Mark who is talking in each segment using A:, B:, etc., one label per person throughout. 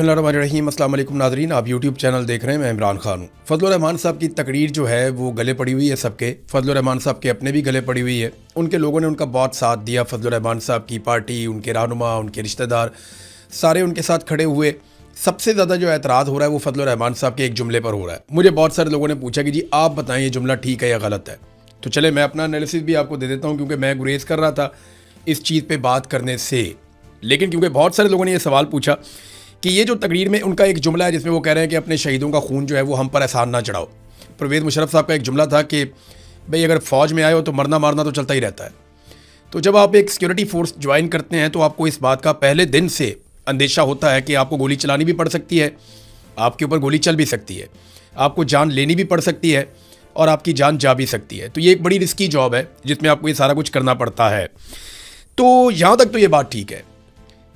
A: बिस्मिल्लाहिर्रहमानिर्रहीम। अस्सलाम वालेकुम नाज़रीन, आप यूट्यूब चैनल देख रहे हैं। मैं इमरान खान हूँ। फजलुर रहमान साहब की तकरीर जो है वो गले पड़ी हुई है सबके। फजलुर रहमान साहब के अपने भी गले पड़ी हुई है। उनके लोगों ने उनका बहुत साथ दिया। फजलुर रहमान साहब की पार्टी, उनके रहनुमा, उनके रिश्तेदार सारे उनके साथ खड़े हुए। सबसे ज़्यादा जो एतराज़ हो रहा है वो फजलुर रहमान साहब के एक जुमले पर हो रहा है। मुझे बहुत सारे लोगों ने पूछा कि जी आप बताएं ये जुमला ठीक है या गलत है। तो चले मैं अपना एनालिसिस भी आपको दे देता हूँ, क्योंकि मैं गुरेज कर रहा था इस चीज़ पे बात करने से, लेकिन क्योंकि बहुत सारे लोगों ने ये सवाल पूछा कि ये जो तकरीर में उनका एक जुमला है जिसमें वो कह रहे हैं कि अपने शहीदों का खून जो है वो हम पर एहसान ना चढ़ाओ। परवेज़ मुशर्रफ साहब का एक जुमला था कि भाई अगर फ़ौज में आए हो तो मरना मारना तो चलता ही रहता है। तो जब आप एक सिक्योरिटी फोर्स ज्वाइन करते हैं तो आपको इस बात का पहले दिन से अंदेशा होता है कि आपको गोली चलानी भी पड़ सकती है, आपके ऊपर गोली चल भी सकती है, आपको जान लेनी भी पड़ सकती है और आपकी जान जा भी सकती है। तो ये एक बड़ी रिस्की जॉब है जिसमें आपको ये सारा कुछ करना पड़ता है। तो यहाँ तक तो ये बात ठीक है।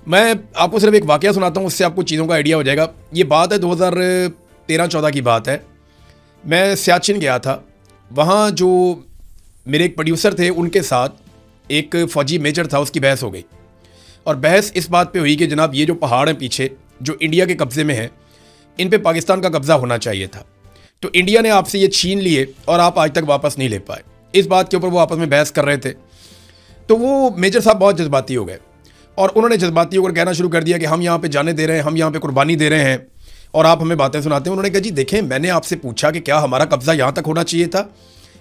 A: मैं आपको सिर्फ एक वाक़या सुनाता हूँ, उससे आपको चीज़ों का आइडिया हो जाएगा। ये बात है 2013-14 की बात है। मैं सियाचिन गया था। वहाँ जो मेरे एक प्रोड्यूसर थे उनके साथ एक फ़ौजी मेजर था, उसकी बहस हो गई। और बहस इस बात पे हुई कि जनाब ये जो पहाड़ हैं पीछे जो इंडिया के कब्ज़े में हैं, इन पे पाकिस्तान का कब्ज़ा होना चाहिए था। तो इंडिया ने आपसे ये छीन लिए और आप आज तक वापस नहीं ले पाए। इस बात के ऊपर वो आपस में बहस कर रहे थे। तो वो मेजर साहब बहुत जज्बाती हो गए और उन्होंने जज्बाती होकर कहना शुरू कर दिया कि हम यहाँ पे जाने दे रहे हैं, हम यहाँ पे कुर्बानी दे रहे हैं और आप हमें बातें सुनाते हैं। उन्होंने कहा जी देखें, मैंने आपसे पूछा कि क्या हमारा कब्ज़ा यहाँ तक होना चाहिए था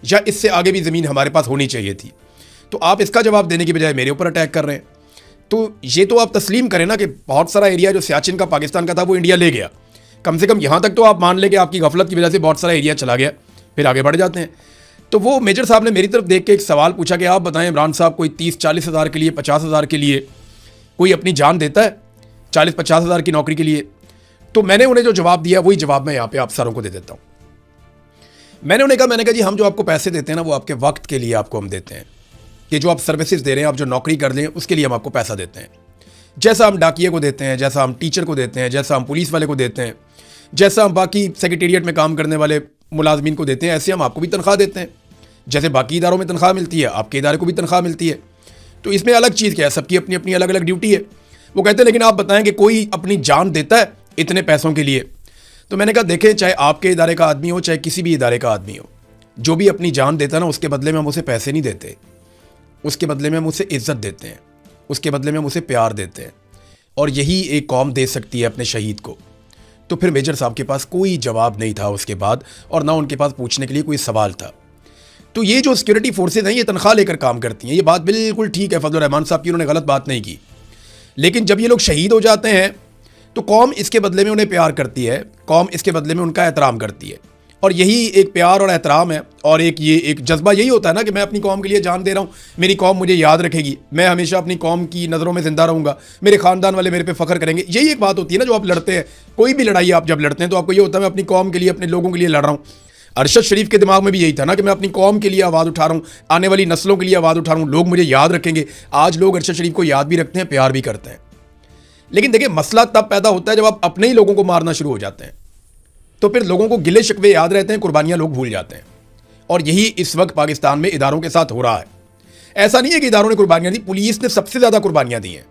A: या इससे आगे भी ज़मीन हमारे पास होनी चाहिए थी। तो आप इसका जवाब देने की बजाय मेरे ऊपर अटैक कर रहे हैं। तो ये तो आप तस्लीम करें ना कि बहुत सारा एरिया जो सियाचिन का पाकिस्तान का था वो इंडिया ले गया। कम से कम यहाँ तक तो आप मान लें कि आपकी गफलत की वजह से बहुत सारा एरिया चला गया, फिर आगे बढ़ जाते हैं। तो वो मेजर साहब ने मेरी तरफ देख के एक सवाल पूछा कि आप बताएं इमरान साहब, कोई 30-40 हज़ार के लिए, 50 हज़ार के लिए कोई अपनी जान देता है 40-50 हज़ार की नौकरी के लिए? तो मैंने उन्हें जो जवाब दिया वही जवाब मैं यहाँ पे आप सारों को दे देता हूँ। मैंने कहा जी हम जो आपको पैसे देते हैं ना वो आपके वक्त के लिए आपको हम देते हैं, कि जो आप सर्विसेज दे रहे हैं, आप जो नौकरी कर लें उसके लिए हम आपको पैसा देते हैं। जैसा हम डाकिये को देते हैं, जैसा हम टीचर को देते हैं, जैसा हम पुलिस वाले को देते हैं, जैसा हम बाकी सेक्रेटेरिएट में काम करने वाले मुलाजमीन को देते हैं, ऐसे हम आपको भी तनख्वाह देते हैं। जैसे बाकी इदारों में तनख्वाह मिलती है, आपके इदारे को भी तनख्वाह मिलती है। तो इसमें अलग चीज़ क्या है, सबकी अपनी अपनी अलग अलग ड्यूटी है। वो कहते हैं लेकिन आप बताएं कि कोई अपनी जान देता है इतने पैसों के लिए? तो मैंने कहा देखें, चाहे आपके इदारे का आदमी हो चाहे किसी भी इदारे का आदमी हो, जो भी अपनी जान देता है ना उसके बदले में हम उसे पैसे नहीं देते, उसके बदले में हम उसे इज्जत देते हैं, उसके बदले में हम उसे प्यार देते हैं। और यही एक कौम दे सकती है अपने शहीद को। तो फिर मेजर साहब के पास कोई जवाब नहीं था उसके बाद, और ना उनके पास पूछने के लिए कोई सवाल था। तो ये जो सिक्योरिटी फोर्सेज हैं ये तनख्वाह लेकर काम करती हैं, ये बात बिल्कुल ठीक है फजलुर रहमान साहब की, उन्होंने गलत बात नहीं की। लेकिन जब ये लोग शहीद हो जाते हैं तो कौम इसके बदले में उन्हें प्यार करती है, कौम इसके बदले में उनका एहतराम करती है। और यही एक प्यार और एहतराम है, और ये एक जज्बा यही होता है ना कि मैं अपनी कौम के लिए जान दे रहा हूँ, मेरी कौम मुझे याद रखेगी, मैं हमेशा अपनी कौम की नज़रों में ज़िंदा रहूँगा, मेरे ख़ानदान वाले मेरे पे फ़ख्र करेंगे। यही एक बात होती है ना जो आप लड़ते हैं, कोई भी लड़ाई आप जब लड़ते हैं तो आपको ये होता है मैं अपनी कौम के लिए, अपने लोगों के लिए लड़ रहा हूँ। अरशद शरीफ के दिमाग में भी यही था ना कि मैं अपनी कौम के लिए आवाज़ उठा रहा हूँ, आने वाली नस्लों के लिए आवाज़ उठा रहा हूँ, लोग मुझे याद रखेंगे। आज लोग अरशद शरीफ को याद भी रखते हैं, प्यार भी करते हैं। लेकिन देखिए मसला तब पैदा होता है जब आप अपने ही लोगों को मारना शुरू हो जाते हैं, तो फिर लोगों को गिले शिकवे याद रहते हैं, कुर्बानियां लोग भूल जाते हैं। और यही इस वक्त पाकिस्तान में इदारों के साथ हो रहा है। ऐसा नहीं है कि इदारों ने कुर्बानियां दी, पुलिस ने सबसे ज़्यादा कुर्बानियां दी हैं।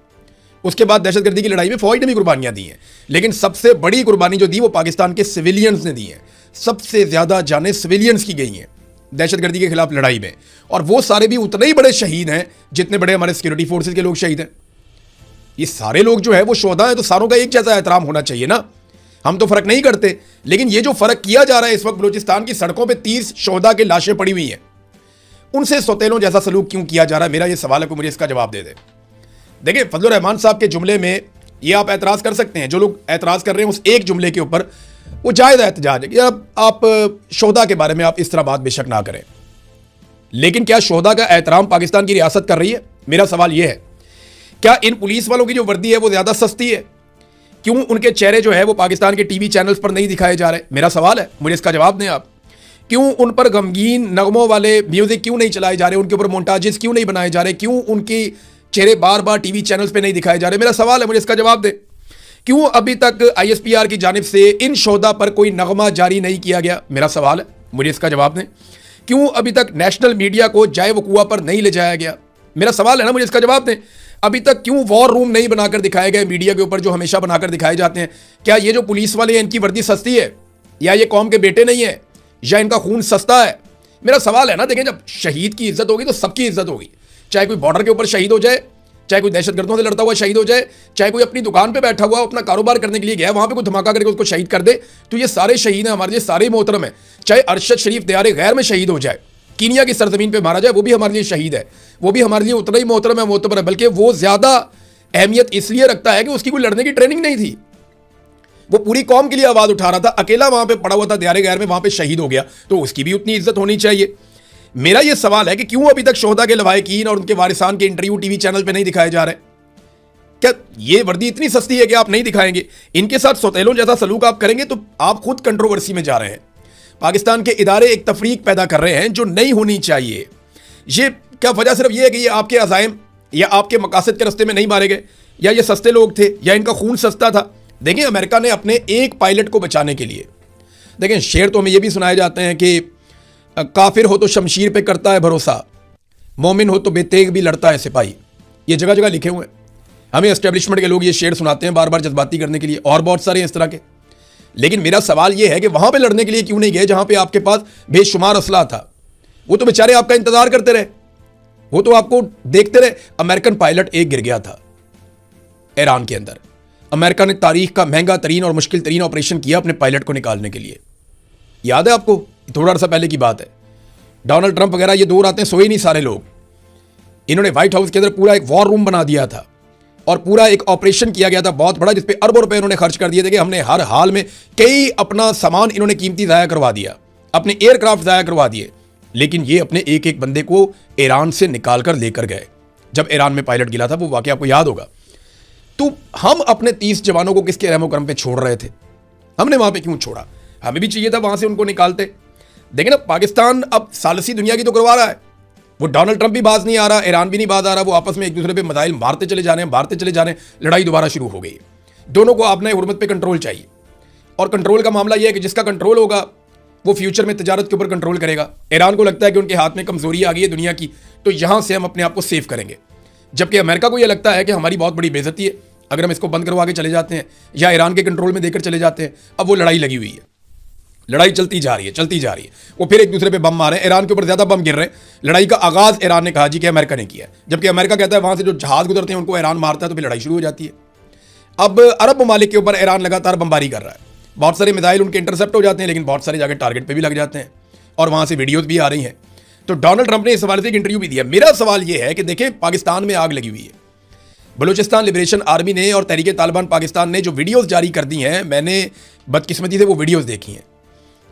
A: उसके बाद दहशतगर्दी की लड़ाई में फौज ने भी कुर्बानियां दी हैं, लेकिन सबसे बड़ी कुर्बानी जो दी वो पाकिस्तान के सिविलियंस ने दी है। सबसे ज़्यादा जानें सिविलियंस की गई हैं दहशतगर्दी के खिलाफ लड़ाई में, और वो सारे भी उतने ही बड़े शहीद हैं जितने बड़े हमारे सिक्योरिटी फोर्सेज के लोग शहीद हैं। ये सारे लोग जो है वो शोहदा हैं, तो सारों का एक जैसा एहतराम होना चाहिए ना। हम तो फ़र्क नहीं करते, लेकिन ये जो फ़र्क किया जा रहा है इस वक्त, बलूचिस्तान की सड़कों पे 30 शोहदा के लाशें पड़ी हुई हैं, उनसे सौतेलों जैसा सलूक क्यों किया जा रहा है? मेरा ये सवाल है, कोई मुझे इसका जवाब दे दे। देखिए फजलुर रहमान साहब के जुमले में ये आप एतराज़ कर सकते हैं, जो लोग एतराज़ कर रहे हैं उस एक जुमले के ऊपर, वो जायज़ एहतजाज है कि आप शोहदा के बारे में आप इस तरह बात बेशक ना करें, लेकिन क्या शोहदा का एहतराम पाकिस्तान की रियासत कर रही है? मेरा सवाल ये है। क्या इन पुलिस वालों की जो वर्दी है वो ज़्यादा सस्ती है? क्यों उनके चेहरे जो है वो पाकिस्तान के टीवी चैनल्स पर नहीं दिखाए जा रहे? मेरा सवाल है, मुझे इसका जवाब दें आप। क्यों उन पर गमगीन नगमों वाले म्यूज़िक क्यों नहीं चलाए जा रहे? उनके ऊपर मोन्टाजेस क्यों नहीं बनाए जा रहे? क्यों उनके चेहरे बार बार टीवी चैनल्स पे नहीं दिखाए जा रहे? मेरा सवाल है, मुझे इसका जवाब दें। क्यों अभी तक ISPR की जानिब से इन शोहदा पर कोई नगमा जारी नहीं किया गया? मेरा सवाल है, मुझे इसका जवाब दें। क्यों अभी तक नेशनल मीडिया को जाए वकूआ पर नहीं ले जाया गया? मेरा सवाल है ना, मुझे इसका जवाब दें। अभी तक क्यों वॉर रूम नहीं बनाकर दिखाए गए मीडिया के ऊपर, जो हमेशा बनाकर दिखाए जाते हैं? क्या ये जो पुलिस वाले हैं इनकी वर्दी सस्ती है, या ये कौम के बेटे नहीं है, या इनका खून सस्ता है? मेरा सवाल है ना, देखें, जब शहीद की इज्जत होगी तो सबकी इज्जत होगी। चाहे कोई बॉर्डर के ऊपर शहीद हो जाए, चाहे कोई दहशतगर्दों से लड़ता हुआ शहीद हो जाए, चाहे कोई अपनी दुकान पे बैठा हुआ अपना कारोबार करने के लिए गया, वहां पे कोई धमाका करके उसको शहीद कर दे, तो ये सारे शहीद हैं, हमारे लिए सारे मोहतरम है। चाहे अरशद शरीफ दियार गैर में शहीद हो जाए, कीनिया की सरजमीन पे मारा जाए, वो भी हमारे लिए शहीद है, वो भी हमारे लिए उतना ही मोहतरम है, मोतबर है, बल्कि वो ज्यादा अहमियत इसलिए रखता है कि उसकी कोई लड़ने की ट्रेनिंग नहीं थी, वो पूरी कौम के लिए आवाज उठा रहा था, अकेला वहां पे पड़ा हुआ था दियार गैर में, वहां पे शहीद हो गया, तो उसकी भी उतनी इज्जत होनी चाहिए। मेरा यह सवाल है कि क्यों अभी तक शोहदा के लवाहिकीन और उनके वारिसान के इंटरव्यू टीवी चैनल पे नहीं दिखाए जा रहे? क्या ये वर्दी इतनी सस्ती है कि आप नहीं दिखाएंगे? इनके साथ सौतेलों जैसा सलूक आप करेंगे तो आप खुद कंट्रोवर्सी में जा रहे हैं। पाकिस्तान के इदारे एक तफरीक पैदा कर रहे हैं जो नहीं होनी चाहिए। ये क्या वजह सिर्फ ये है कि ये आपके अज़ाइम या आपके मकासद के रास्ते में नहीं मारे गए, या ये सस्ते लोग थे, या इनका खून सस्ता था? देखिए, अमेरिका ने अपने एक पायलट को बचाने के लिए, देखें, शेर तो हमें ये भी सुनाए जाते हैं कि काफिर हो तो शमशीर पे करता है भरोसा, मोमिन हो तो बेतेग भी लड़ता है सिपाही। ये जगह जगह लिखे हुए हैं। हमें एस्टेब्लिशमेंट के लोग ये शेर सुनाते हैं बार बार जज्बाती करने के लिए, और बहुत सारे इस तरह के। लेकिन मेरा सवाल ये है कि वहां पे लड़ने के लिए क्यों नहीं गए जहां पे आपके पास बेशुमार असला था? वो तो बेचारे आपका इंतजार करते रहे, वो तो आपको देखते रहे। अमेरिकन पायलट एक गिर गया था ईरान के अंदर। अमेरिका ने तारीख का महंगा तरीन और मुश्किल तरीन ऑपरेशन किया अपने पायलट को निकालने के लिए। याद है आपको? थोड़ा सा पहले की बात है। डोनाल्ड ट्रंप वगैरह ये 2 रातें सोए नहीं सारे लोग। इन्होंने व्हाइट हाउस के अंदर पूरा एक वॉर रूम बना दिया था और पूरा एक ऑपरेशन किया गया था बहुत बड़ा, जिसपे अरबों रुपए इन्होंने खर्च कर दिए थे कि हमने हर हाल में कई अपना सामान इन्होंने कीमती ज़ाया करवा दिया, अपने एयरक्राफ्ट ज़ाया करवा दिए। लेकिन ये अपने एक एक बंदे को ईरान से निकाल कर लेकर गए। जब ईरान में पायलट गिरा था, वो वाकया आपको याद होगा। तो हम अपने 30 जवानों को किसके रहमो करम पे छोड़ रहे थे? हमने वहां पे क्यों छोड़ा? हमें भी चाहिए था वहां से उनको निकालते। देखिए ना, पाकिस्तान अब सालसी दुनिया की तो करवा रहा है। वो डोनाल्ड ट्रंप भी बाज नहीं आ रहा, ईरान भी नहीं बाज आ रहा, वो आपस में एक दूसरे पे मिसाइल मारते चले जा रहे हैं, मारते चले जा रहे हैं। लड़ाई दोबारा शुरू हो गई। दोनों को अपने हुर्मत पे कंट्रोल चाहिए, और कंट्रोल का मामला यह है कि जिसका कंट्रोल होगा वो फ्यूचर में तजारत के ऊपर कंट्रोल करेगा। ईरान को लगता है कि उनके हाथ में कमजोरी आ गई है दुनिया की, तो यहां से हम अपने आप को सेव करेंगे। जबकि अमेरिका को यह लगता है कि हमारी बहुत बड़ी बेइज्जती है अगर हम इसको बंद करवा के चले जाते हैं या ईरान के कंट्रोल में देकर चले जाते हैं। अब वो लड़ाई लगी हुई है, लड़ाई चलती जा रही है, चलती जा रही है। वो फिर एक दूसरे पे बम मारे, ईरान के ऊपर ज्यादा बम गिर रहे हैं। लड़ाई का आगाज ईरान ने कहा जी कि अमेरिका ने किया, जबकि अमेरिका कहता है वहां से जो जहाज गुजरते हैं उनको ईरान मारता है, तो फिर लड़ाई शुरू हो जाती है। अब अरब ममालिक के ऊपर ईरान लगातार बमबारी कर रहा है। बहुत सारे मिसाइल उनके इंटरसेप्ट हो जाते हैं, लेकिन बहुत सारे जाकर टारगेट पे भी लग जाते हैं, और वहां से वीडियोज भी आ रही हैं। तो डोनाल्ड ट्रंप ने इस हवाले से एक इंटरव्यू भी दिया। मेरा सवाल यह है कि देखिए, पाकिस्तान में आग लगी हुई है। बलूचिस्तान लिबरेशन आर्मी ने और तहरीक तालिबान पाकिस्तान ने जो वीडियोस जारी कर दी हैं, मैंने बदकिस्मती से वो वीडियोस देखी हैं।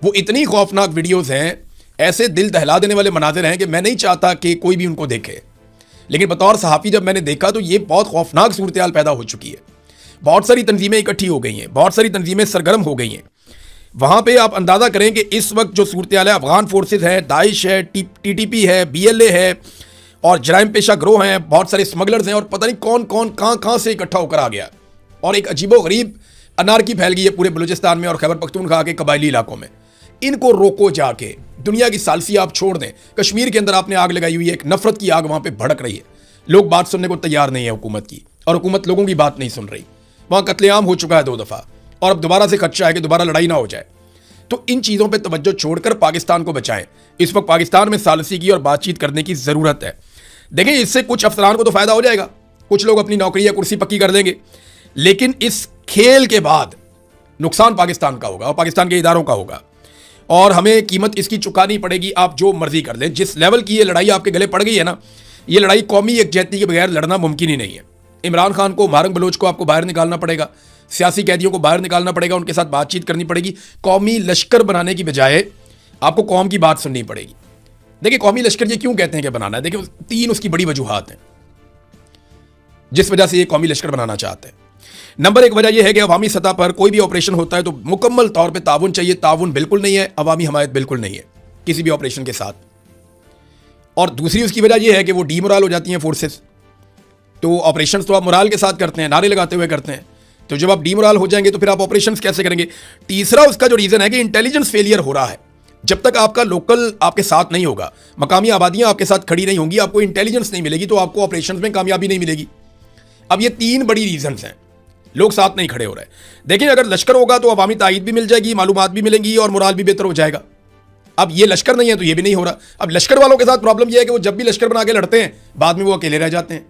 A: वो इतनी खौफनाक वीडियोस हैं, ऐसे दिल दहला देने वाले मनाजिर हैं कि मैं नहीं चाहता कि कोई भी उनको देखे। लेकिन बतौर सहाफ़ी जब मैंने देखा तो ये बहुत खौफनाक सूरत हाल पैदा हो चुकी है। बहुत सारी तंजीमें इकट्ठी हो गई हैं, बहुत सारी तंजीमें सरगर्म हो गई हैं। वहाँ पे आप अंदाज़ा करें कि इस वक्त जो सूरत हाल है, अफगान फोर्सेज है, दाइश है, TTP है, BLA है, और जराइम पेशा ग्रोह हैं, बहुत सारे स्मगलर्स हैं, और पता नहीं कौन कौन कहाँ से इकट्ठा होकर आ गया। और एक अजीबोगरीब अनारकी फैल गई है पूरे बलूचिस्तान में और खैबर पख्तूनख्वा के कबायली इलाकों में। इनको रोको जाके। दुनिया की सालसी आप छोड़ दें, कश्मीर के अंदर आपने आग लगाई हुई है, एक नफरत की आग वहाँ पे भड़क रही है। लोग बात सुनने को तैयार नहीं है हुकूमत की, और हुकूमत लोगों की बात नहीं सुन रही। वहाँ कत्लेआम हो चुका है 2 दफ़ा, और अब दोबारा से खदशा है कि दोबारा लड़ाई ना हो जाए। तो इन चीज़ों पर तवज्जो छोड़कर पाकिस्तान को बचाएं। इस वक्त पाकिस्तान में सालसी की और बातचीत करने की ज़रूरत है। देखिए, इससे कुछ अफसरान को तो फ़ायदा हो जाएगा, कुछ लोग अपनी नौकरी या कुर्सी पक्की कर देंगे, लेकिन इस खेल के बाद नुकसान पाकिस्तान का होगा और पाकिस्तान के इदारों का होगा, और हमें कीमत इसकी चुकानी पड़ेगी। आप जो मर्जी कर लें, जिस लेवल की ये लड़ाई आपके गले पड़ गई है ना, ये लड़ाई कौमी यकजहती के बगैर लड़ना मुमकिन ही नहीं है। इमरान खान को, मारंग बलोच को आपको बाहर निकालना पड़ेगा, सियासी कैदियों को बाहर निकालना पड़ेगा, उनके साथ बातचीत करनी पड़ेगी। कौमी लश्कर बनाने की बजाय आपको कौम की बात सुननी पड़ेगी। देखिए, कौमी लश्कर ये क्यों कहते हैं कि बनाना है? देखिए, 3 उसकी बड़ी वजूहात हैं जिस वजह से ये कौमी लश्कर बनाना चाहते हैं। नंबर 1 वजह यह है कि अवामी सतह पर कोई भी ऑपरेशन होता है तो मुकम्मल तौर पे ताउन चाहिए। ताउन बिल्कुल नहीं है, अवामी हमायत बिल्कुल नहीं है किसी भी ऑपरेशन के साथ। और दूसरी उसकी वजह यह है कि वो डीमोरल हो जाती हैं फोर्सेस। तो ऑपरेशंस तो आप मोराल के साथ करते हैं, नारे लगाते हुए करते हैं, तो जब आप डीमोरल हो जाएंगे तो फिर आप ऑपरेशंस कैसे करेंगे? तीसरा उसका जो रीज़न है कि इंटेलिजेंस फेलियर हो रहा है। जब तक आपका लोकल आपके साथ नहीं होगा, मकामी आबादियां आपके साथ खड़ी नहीं होंगी, आपको इंटेलिजेंस नहीं मिलेगी, तो आपको ऑपरेशंस में कामयाबी नहीं मिलेगी। अब ये 3 बड़ी रीजंस हैं, लोग साथ नहीं खड़े हो रहे। देखिए, अगर लश्कर होगा तो अवामी तायीद भी मिल जाएगी, मालूमात भी मिलेंगी और मोराल भी बेहतर हो जाएगा। अब ये लश्कर नहीं है तो ये भी नहीं हो रहा। अब लश्कर वालों के साथ प्रॉब्लम ये है कि वो जब भी लश्कर बना के लड़ते हैं, बाद में वो अकेले रह जाते हैं।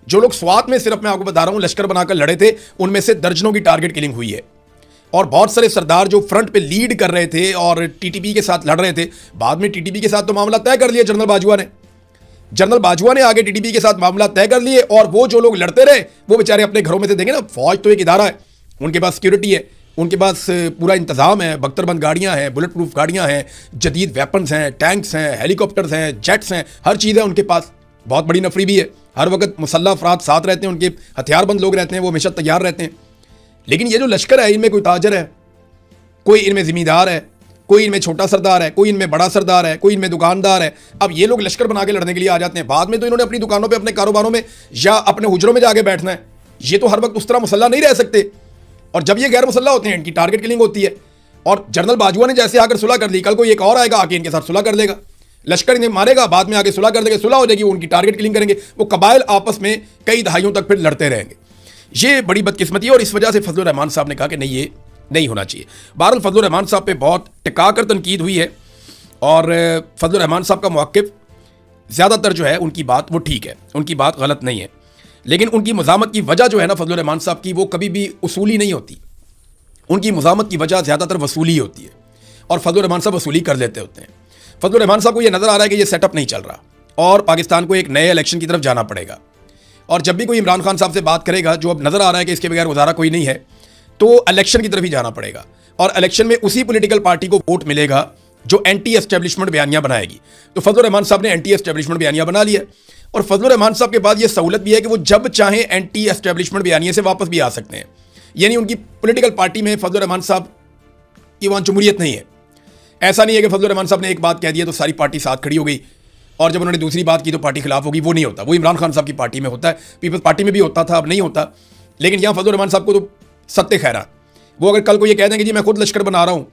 A: जो लोग स्वात में, सिर्फ मैं आपको बता रहा हूं, लश्कर बनाकर लड़े थे, उनमें से दर्जनों की टारगेट किलिंग हुई है। और बहुत सारे सरदार जो फ्रंट पे लीड कर रहे थे और टीटीपी के साथ लड़ रहे थे, बाद में टीटीपी के साथ तो मामला तय कर लिया जनरल बाजवा ने। जनरल बाजवा ने आगे टीटीपी के साथ मामला तय कर लिए, और वो जो लोग लड़ते रहे वो बेचारे अपने घरों में से, देंगे ना, फौज तो एक इदारा है, उनके पास सिक्योरिटी है, उनके पास पूरा इंतजाम है, बख्तरबंद गाड़ियां हैं, बुलेट प्रूफ गाड़ियां हैं, जदीद वेपन्स हैं, टैंक्स हैं, हेलीकॉप्टर्स हैं, जेट्स हैं, हर चीज़ है उनके पास। बहुत बड़ी नफरी भी है, हर वक्त मुसल्लह अफराद साथ रहते हैं, उनके हथियारबंद लोग रहते हैं, वो हमेशा तैयार रहते हैं। लेकिन ये जो लश्कर है, इनमें कोई ताजर है, कोई इनमें जिम्मेदार है, कोई इनमें छोटा सरदार है, कोई इनमें बड़ा सरदार है, कोई इनमें दुकानदार है। अब ये लोग लश्कर बना के लड़ने के लिए आ जाते हैं, बाद में तो इन्होंने अपनी दुकानों पे, अपने कारोबारों में या अपने हुजरों में जाके बैठना है। ये तो हर वक्त उस तरह मुसल्ला नहीं रह सकते, और जब ये गैर मुसल्ला होते हैं इनकी टारगेट किलिंग होती है। और जनरल बाजवा ने जैसे आकर सुलह कर ली, कल को एक और आएगा आके इनके साथ सुलह कर लेगा, लश्कर इन्हें मारेगा, बाद में आगे सुलह कर देगा, सुलह हो जाएगी, उनकी टारगेट किलिंग करेंगे, वो कबाइल आपस में कई दहाइयों तक फिर लड़ते रहेंगे। ये बड़ी बदकिस्मती है, और इस वजह से फजलुर रहमान साहब ने कहा कि नहीं, ये नहीं होना चाहिए। बहरहाल फजलुर रहमान साहब पे बहुत टिकाकर तनकीद हुई है, और फजलुर रहमान साहब का मौक़िफ़ ज़्यादातर जो है उनकी बात वो ठीक है, उनकी बात गलत नहीं है। लेकिन उनकी मज़ामत की वजह जो है ना फजलुर रहमान साहब की, वो कभी भी उसूली नहीं होती। उनकी मज़ामत की वजह ज़्यादातर वसूली होती है, और फजलुर रहमान साहब वसूली कर लेते होते हैं। फजलुर रहमान साहब को ये नज़र आ रहा है कि ये सेटअप नहीं चल रहा, और पाकिस्तान को एक नए इलेक्शन की तरफ जाना पड़ेगा। और जब भी कोई इमरान खान साहब से बात करेगा, जो अब नज़र आ रहा है कि इसके बगैर गुजारा कोई नहीं है, तो इलेक्शन की तरफ ही जाना पड़ेगा। और इलेक्शन में उसी पॉलिटिकल पार्टी को वोट मिलेगा जो एंटी एस्टेब्लिशमेंट बयानियां बनाएगी। तो फजलुर रहमान साहब ने एंटी एस्टेब्लिशमेंट बयानियां बना लिया, और फजलुर रहमान साहब के बाद ये सहूलत भी है कि वो जब चाहें एंटी एस्टेब्लिशमेंट बयानिया से वापस भी आ सकते हैं। यानी उनकी पॉलिटिकल पार्टी में फजलुर रहमान साहब की वहाँ जमहूरियत नहीं है। ऐसा नहीं है कि फजलुर रहमान साहब ने एक बात कह दी तो सारी पार्टी साथ खड़ी हो गई, और जब उन्होंने दूसरी बात की तो पार्टी खिलाफ होगी। वो नहीं होता, वो इमरान खान साहब की पार्टी में होता है, पीपल्स पार्टी में भी होता था, अब नहीं होता। लेकिन यहाँ फजलुर रहमान साहब को तो सत्ते खैरा, वो अगर कल को ये कह देंगे जी मैं खुद लश्कर बना रहा हूँ,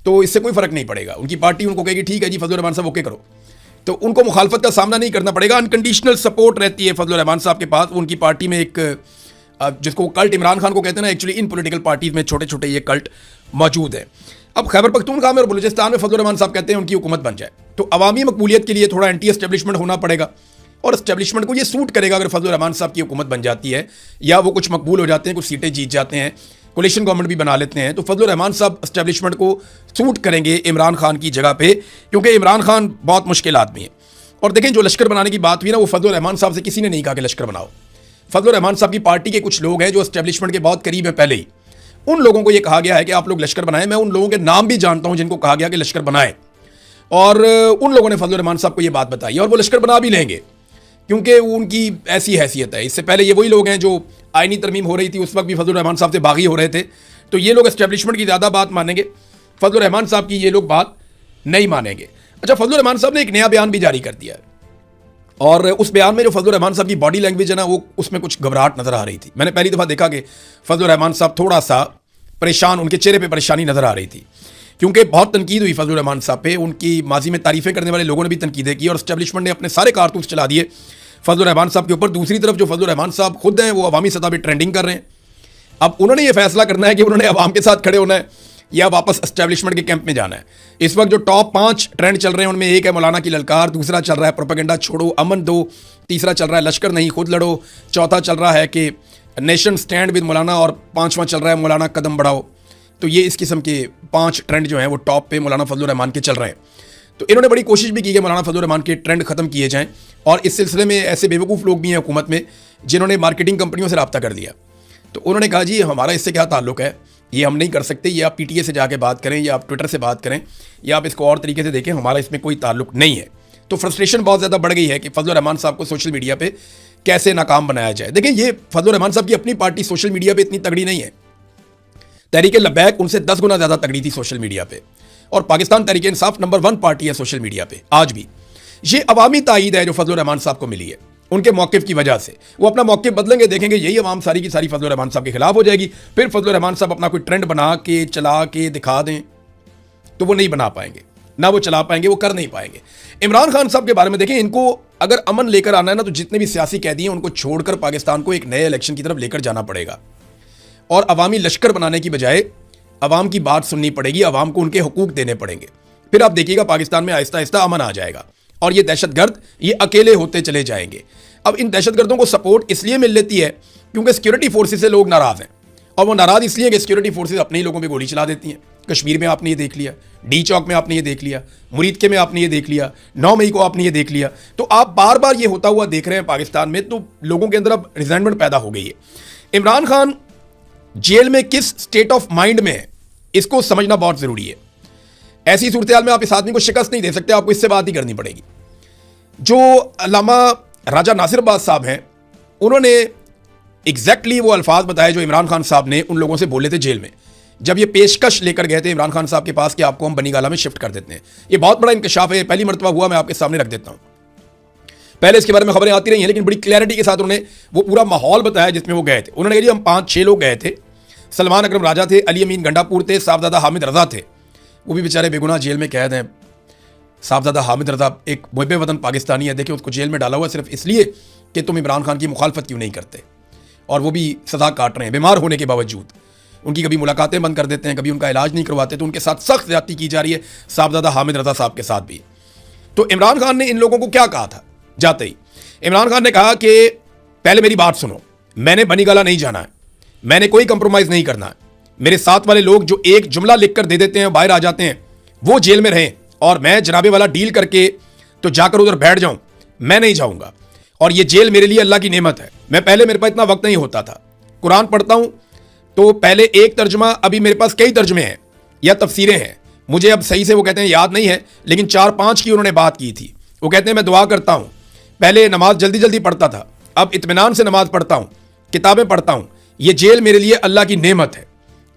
A: तो इससे कोई फर्क नहीं पड़ेगा। उनकी पार्टी उनको कहेगी ठीक है जी फजलुर रहमान साहब ओके करो, तो उनको मुखालफत का सामना नहीं करना पड़ेगा। अनकंडीशनल सपोर्ट रहती है फजलुर रहमान साहब के पास। उनकी पार्टी में एक जिसको कल्ट इमरान खान को कहते हैं ना, एक्चुअली इन पॉलिटिकल पार्टीज में छोटे छोटे ये कल्ट मौजूद है। अब खैबर पख्तूनख्वा में और बलूचिस्तान में फजलुर रहमान साहब कहते हैं उनकी हुकूमत बन जाए, तो अवामी मकबूलियत के लिए थोड़ा एंटी एस्टेब्लिशमेंट होना पड़ेगा, और एस्टेब्लिशमेंट को ये सूट करेगा अगर फजलुर रहमान साहब की हुकूमत बन जाती है, या वो कुछ मकबूल हो जाते हैं, कुछ सीटें जीत जाते हैं, कोलिशन गवर्नमेंट भी बना लेते हैं, तो फजलुर रहमान साहब एस्टेब्लिशमेंट को सूट करेंगे इमरान खान की जगह पे, क्योंकि इमरान खान बहुत मुश्किल आदमी है। और देखें, जो लश्कर बनाने की बात हुई ना, वो फजलुर रहमान साहब से किसी ने नहीं कहा कि लश्कर बनाओ। फजलुर रहमान साहब की पार्टी के कुछ लोग हैं जो एस्टेब्लिशमेंट के बहुत करीब है पहले ही, उन लोगों को ये कहा गया है कि आप लोग लश्कर बनाएं। मैं उन लोगों के नाम भी जानता हूं जिनको कहा गया कि लश्कर बनाएं, और उन लोगों ने फजलुर रहमान साहब को ये बात बताई, और वो लश्कर बना भी लेंगे, क्योंकि उनकी ऐसी हैसियत है। इससे पहले ये वही लोग हैं जो आईनी तरमीम हो रही थी, उस वक्त भी फजलुर रहमान साहब से बागी हो रहे थे, तो ये लोग एस्टेब्लिशमेंट की ज़्यादा बात मानेंगे, फजलुर रहमान साहब की ये लोग बात नहीं मानेंगे। अच्छा, फजलुर रहमान साहब ने एक नया बयान भी जारी कर दिया है, और उस बयान में जो फजलुर रहमान साहब की बॉडी लैंग्वेज है ना, वो उसमें कुछ घबराहट नज़र आ रही थी। मैंने पहली दफ़ा देखा कि फजलुर रहमान साहब थोड़ा सा परेशान, उनके चेहरे पे परेशानी नज़र आ रही थी, क्योंकि बहुत तनकीद हुई फजलुर रहमान साहब पे। उनकी माजी में तारीफ़ें करने वाले लोगों ने भी तनकीदें की, और एस्टेब्लिशमेंट ने अपने सारे कारतूस चला दिए फजलुर रहमान साहब के ऊपर। दूसरी तरफ जो फजलुर रहमान साहब खुद हैं वो अवामी सतह पर ट्रेंडिंग कर रहे हैं। अब उन्होंने ये फैसला करना है कि उन्होंने अवाम के साथ खड़े होना है या वापस एस्टेब्लिशमेंट के कैंप में जाना है। इस वक्त जो टॉप 5 ट्रेंड चल रहे हैं उनमें एक है मौलाना की ललकार, दूसरा चल रहा है प्रोपेगेंडा छोड़ो अमन दो, तीसरा चल रहा है लश्कर नहीं खुद लड़ो, चौथा चल रहा है कि नेशन स्टैंड विद मौलाना, और 5वां चल रहा है मौलाना कदम बढ़ाओ। तो ये इस किस्म के 5 ट्रेंड जो हैं वो टॉप पे मौलाना फजलुर रहमान के चल रहे हैं। तो इन्होंने बड़ी कोशिश भी की कि मौलाना फजलुर रहमान के ट्रेंड ख़त्म किए जाएँ, और इस सिलसिले में ऐसे बेवकूफ़ लोग भी हैं हुकूमत में जिन्होंने मार्केटिंग कंपनियों से रब्ता कर दिया। तो उन्होंने कहा जी हमारा इससे क्या ताल्लुक़ है, ये हम नहीं कर सकते, ये आप PTA से जाके बात करें, या आप ट्विटर से बात करें, या आप इसको और तरीके से देखें, हमारा इसमें कोई ताल्लुक़ नहीं है। तो फ्रस्ट्रेशन बहुत ज़्यादा बढ़ गई है कि फजलुर रहमान साहब को सोशल मीडिया पे कैसे नाकाम बनाया जाए। देखिए, ये फजलुर रहमान साहब की अपनी पार्टी सोशल मीडिया पे इतनी तगड़ी नहीं है। तहरीक लब्बैक उनसे 10 गुना ज़्यादा तगड़ी थी सोशल मीडिया पे, और पाकिस्तान तहरीक इंसाफ नंबर 1 पार्टी है सोशल मीडिया पे आज भी। ये अवामी तायीद है जो फजलुर रहमान साहब को मिली है उनके मौक़िफ़ की वजह से। वो अपना मौक़िफ़ बदलेंगे, देखेंगे यही अवाम सारी की सारी फजलुर रहमान साहब के खिलाफ हो जाएगी, फिर फजलुर रहमान साहब अपना कोई ट्रेंड बना के चला के दिखा दें तो वो नहीं बना पाएंगे, ना वो चला पाएंगे, वो कर नहीं पाएंगे। इमरान खान साहब के बारे में देखें, इनको अगर अमन लेकर आना है ना, तो जितने भी सियासी कैदी हैं उनको छोड़कर पाकिस्तान को एक नए इलेक्शन की तरफ लेकर जाना पड़ेगा और अवामी लश्कर बनाने की बजाय अवाम की बात सुननी पड़ेगी, अवाम को उनके हुकूक देने पड़ेंगे। फिर आप देखिएगा पाकिस्तान में आहिस्ता आहिस्ता अमन आ जाएगा और ये दहशतगर्द ये अकेले होते चले जाएंगे। अब इन दहशतगर्दों को सपोर्ट इसलिए मिल लेती है क्योंकि सिक्योरिटी फोर्सेस से लोग नाराज हैं, और वो नाराज इसलिए कि सिक्योरिटी फोर्सेस अपने ही लोगों पे गोली चला देती हैं। कश्मीर में आपने ये देख लिया, डी चौक में आपने ये देख लिया, मुरीदके में आपने ये देख लिया, 9 मई को आपने ये देख लिया। तो आप बार बार ये होता हुआ देख रहे हैं पाकिस्तान में, तो लोगों के अंदर अब रिजेंटमेंट पैदा हो गई है। इमरान खान जेल में किस स्टेट ऑफ माइंड में है, इसको समझना बहुत जरूरी है। ऐसी सूरत में आप इस आदमी को शिकस्त नहीं दे सकते, आपको इससे बात ही करनी पड़ेगी। जो अल्लामा राजा नासिर अब्बास साहब हैं, उन्होंने एग्जैक्टली वो अल्फाज बताए जो इमरान खान साहब ने उन लोगों से बोले थे जेल में, जब ये पेशकश लेकर गए थे इमरान खान साहब के पास कि आपको हम बनीगाला में शिफ्ट कर देते हैं। ये बहुत बड़ा इंकशाफ है, पहली मरतबा हुआ, मैं आपके सामने रख देता हूं। पहले इसके बारे में खबरें आती रही हैं, लेकिन बड़ी क्लैरिटी के साथ उन्होंने वो पूरा माहौल बताया जिसमें वो गए थे। उन्होंने कहा जी हम 5-6 लोग गए थे, सलमान अकरम राजा थे, अली अमीन गंडापुर थे, साहबजादा हामिद रजा थे, वो भी बेचारे बेगुनाह जेल में कैद हैं। साहबजादा हामिद रजा एक मुहब्बे वतन पाकिस्तानी है, देखिए उसको जेल में डाला हुआ सिर्फ इसलिए कि तुम इमरान खान की मुखालफत क्यों नहीं करते, और वो भी सजा काट रहे हैं बीमार होने के बावजूद। उनकी कभी मुलाकातें बंद कर देते हैं, कभी उनका इलाज नहीं करवाते, तो उनके साथ सख्त ज्यादती की जा रही है साहबजादा हामिद रजा साहब के साथ भी। तो इमरान खान ने इन लोगों को क्या कहा था जाते ही? इमरान खान ने कहा कि पहले मेरी बात सुनो, मैंने बनीगाला नहीं जाना है, मैंने कोई कंप्रोमाइज नहीं करना है। मेरे साथ वाले लोग जो एक जुमला लिखकर दे देते हैं, बाहर आ जाते हैं, वो जेल में रहें, और मैं जनाबे वाला डील करके तो जाकर उधर बैठ जाऊं, मैं नहीं जाऊंगा। और ये जेल मेरे लिए अल्लाह की नेमत है। मैं पहले मेरे पास इतना वक्त नहीं होता था, कुरान पढ़ता हूं तो पहले एक तर्जुमा, अभी मेरे पास कई तर्जुमे हैं या तफसीरें हैं, मुझे अब सही से वो कहते हैं याद नहीं है, लेकिन 4-5 की उन्होंने बात की थी। वो कहते हैं मैं दुआ करता हूं, पहले नमाज जल्दी जल्दी पढ़ता था, अब इत्मीनान से नमाज पढ़ता हूं, किताबें पढ़ता हूं, ये जेल मेरे लिए अल्लाह की नेमत है।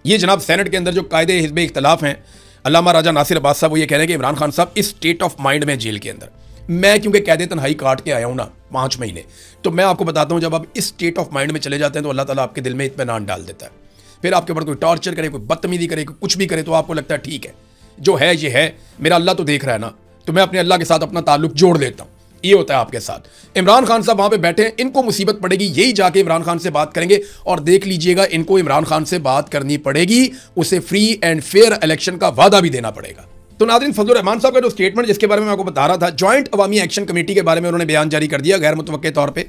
A: ये जनाब सेनेट के अंदर जो कायदे हिज़्ब इख्तलाफ हैं, अल्लामा राजा नासिर अब्बास साहब वो ये कह रहे हैं कि इमरान खान साहब इस स्टेट ऑफ माइंड में जेल के अंदर। मैं क्योंकि कैदे तन्हाई काट के आया हूं ना 5 महीने, तो मैं आपको बताता हूं जब आप इस स्टेट ऑफ माइंड में चले जाते हैं तो अल्लाह ताला आपके दिल में इत्मीनान डाल देता है। फिर आपके ऊपर कोई टॉर्चर करे, कोई बदतमीजी करे, कोई कुछ भी करे, तो आपको लगता है ठीक है जो है ये है, मेरा अल्लाह तो देख रहा है ना, तो मैं अपने अल्लाह के साथ अपना ताल्लुक जोड़ लेता हूं। ये होता है आपके साथ। इमरान खान साहब वहां पे बैठे हैं, इनको मुसीबत पड़ेगी, यही जाके इमरान खान से बात करेंगे, और देख लीजिएगा इनको इमरान खान से बात करनी पड़ेगी, उसे फ्री एंड फेयर इलेक्शन का वादा भी देना पड़ेगा। तो नाज़रीन, फजलुर रहमान साहब का जो स्टेटमेंट जिसके बारे में मैं आपको बता रहा था, जॉइंट अवामी एक्शन कमेटी के बारे में उन्होंने बयान जारी कर दिया गैर मुतवक्के तौर पर,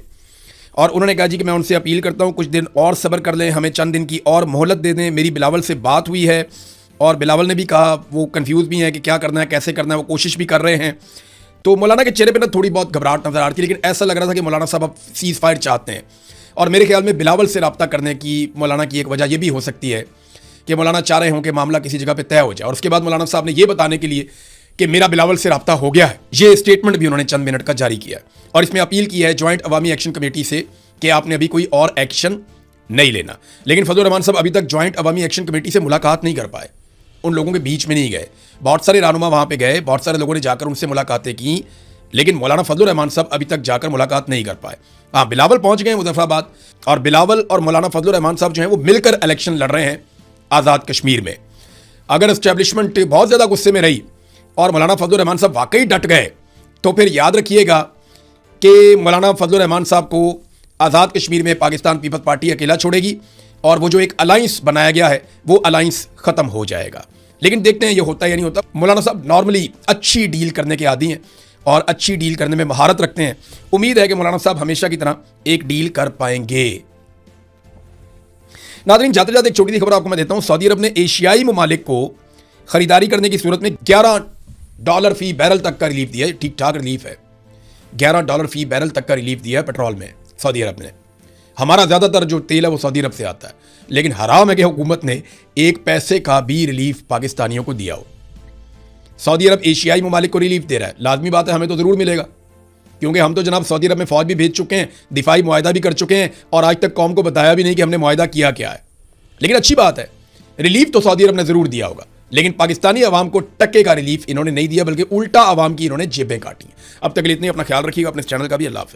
A: और उन्होंने कहा जी कि मैं उनसे अपील करता हूं कुछ दिन और सब्र कर लें, हमें चंद दिन की और मोहलत दे दें। मेरी बिलावल से बात हुई है और बिलावल ने भी कहा, वो कंफ्यूज भी हैं कि क्या करना है, कैसे करना है, वो कोशिश भी कर रहे हैं। तो मौलाना के चेहरे पे ना थोड़ी बहुत घबराहट नजर आ रही थी, लेकिन ऐसा लग रहा था कि मौलाना साहब अब सीज़ फायर चाहते हैं। और मेरे ख्याल में बिलावल से रब्ता करने की मौलाना की एक वजह यह भी हो सकती है कि मौलाना चाह रहे हों कि मामला किसी जगह पे तय हो जाए, और उसके बाद मौलाना साहब ने यह बताने के लिए कि मेरा बिलावल से रब्ता हो गया है, ये स्टेटमेंट भी उन्होंने चंद मिनट का जारी किया है। और इसमें अपील की है जॉइंट अवामी एक्शन कमेटी से कि आपने अभी कोई और एक्शन नहीं लेना। लेकिन फजलुर रहमान साहब अभी तक जॉइंट अवामी एक्शन कमेटी से मुलाकात नहीं कर पाए, उन लोगों के बीच में नहीं गए। बहुत सारे रहनुमा वहाँ पे गए, बहुत सारे लोगों ने जाकर उनसे मुलाकातें की, लेकिन मौलाना फजलुर रहमान साहब अभी तक जाकर मुलाकात नहीं कर पाए। हाँ, बिलावल पहुँच गए मुजफ्फराबाद, और बिलावल और मौलाना फजलुर रहमान साहब जो हैं वो मिलकर इलेक्शन लड़ रहे हैं आज़ाद कश्मीर में। अगर एस्टेब्लिशमेंट बहुत ज़्यादा गुस्से में रही और मौलाना फजलुर रहमान साहब वाकई डट गए, तो फिर याद रखिएगा कि मौलाना फजलुर रहमान साहब को आज़ाद कश्मीर में पाकिस्तान पीपल्स पार्टी अकेला छोड़ेगी, और वो जो एक अलायंस बनाया गया है वो अलायंस ख़त्म हो जाएगा। लेकिन देखते हैं ये होता है या नहीं होता। मौलाना साहब नॉर्मली अच्छी डील करने के आदी हैं और अच्छी डील करने में महारत रखते हैं। उम्मीद है कि मौलाना साहब हमेशा की तरह एक डील कर पाएंगे। नाज़रीन, जाते जाते एक छोटी सी खबर आपको मैं देता हूं। सऊदी अरब ने एशियाई ममालिक को खरीदारी करने की सूरत में $11 फी बैरल तक का रिलीफ दिया है। ठीक ठाक रिलीफ है, $11 फी बैरल तक का रिलीफ दिया है पेट्रोल में सऊदी अरब ने। हमारा ज़्यादातर जो तेल है वो सऊदी अरब से आता है, लेकिन हराम है कि हुकूमत ने 1 पैसे का भी रिलीफ पाकिस्तानियों को दिया हो। सऊदी अरब एशियाई ममालिक को रिलीफ दे रहा है, लाजमी बात है हमें तो ज़रूर मिलेगा, क्योंकि हम तो जनाब सऊदी अरब में फ़ौज भी भेज चुके हैं, दिफाई मुआहदा भी कर चुके हैं, और आज तक कौम को बताया भी नहीं कि हमने मुआहदा किया क्या है। लेकिन अच्छी बात है, रिलीफ तो सऊदी अरब ने ज़रूर दिया होगा, लेकिन पाकिस्तानी अवाम को टक्के का रिलीफ इन्होंने नहीं दिया, बल्कि उल्टा अवाम की इन्होंने जेबें काटी। अब तक के लिए इतनी, अपना ख्याल रखिएगा, अपने चैनल का भी। अल्लाह हाफ़िज़।